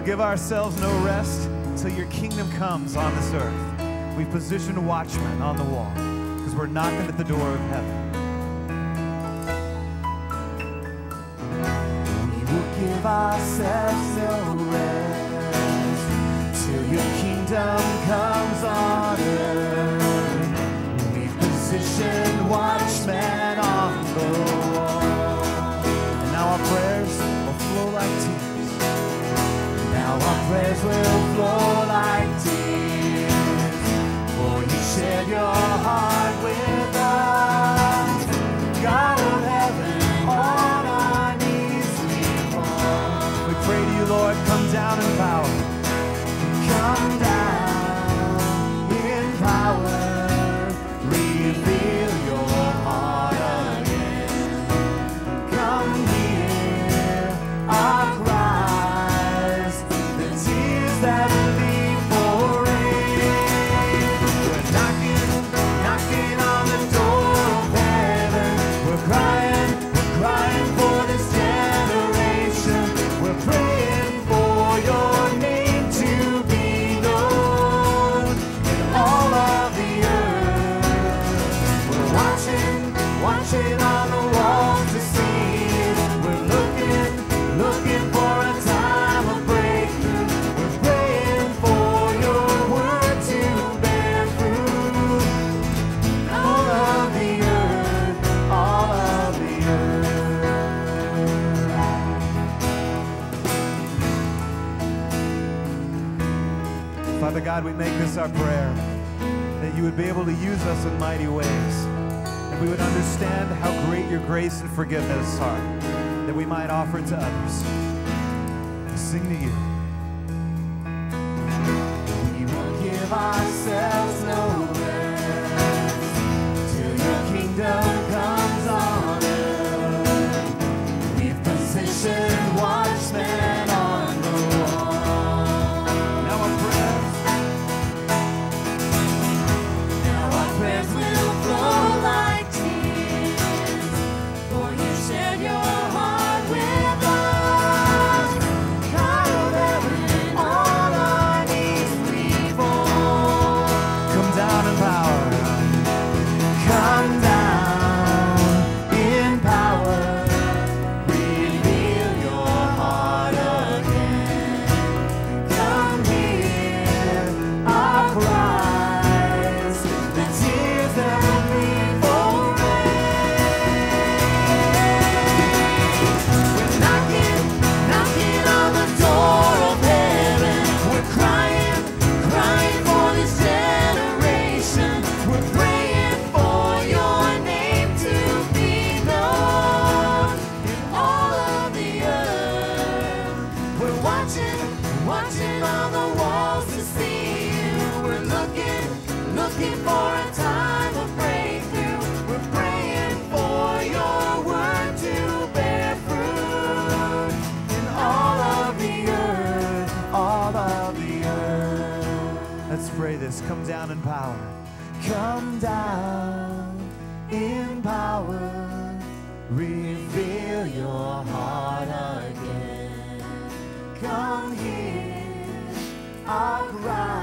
give ourselves no rest until your kingdom comes on this earth. We've positioned watchmen on the wall because we're knocking at the door of heaven. We will give ourselves no rest till your kingdom comes on earth. We've positioned watchmen on the wall. And now our prayers will flow like tears. Now our prayers will flow like tears. For you shared your heart with us. God of heaven, on our knees we fall. We pray to you, Lord, come down in power. Come down in power. Reveal your heart again. Come hear our cries, the tears that leave for rain. We're knocking on the door of heaven. We're crying for this generation. We're praying for your name to be known in all of the earth. We're watching on the walls to see it. We're looking for a time of breakthrough. We're praying for your word to bear fruit. All of the earth, all of the earth. Father God, we make this our prayer, that you would be able to use us in mighty ways, and we would understand how great your grace and forgiveness are, that we might offer it to others. We sing to you. We will give ourselves no rest till your kingdom comes on earth. We've positioned watchmen on the wall. Now our prayers will flow like tears, for you shared your heart with us. God of heaven, on our knees we fall. Come down in power. Come down in power. Reveal your heart again. Come hear our cries, the tears that will be for rain. We're knocking on the door of heaven. We're crying for this generation. We're praying for your name to be known in all of the earth. We're watching on the walls to see you. We're looking for a time of breakthrough. We're praying for your word to bear fruit in all of the earth, all of the earth. Let's pray this. Come down in power. Come down in power. Reveal your heart again. Come hear our cry.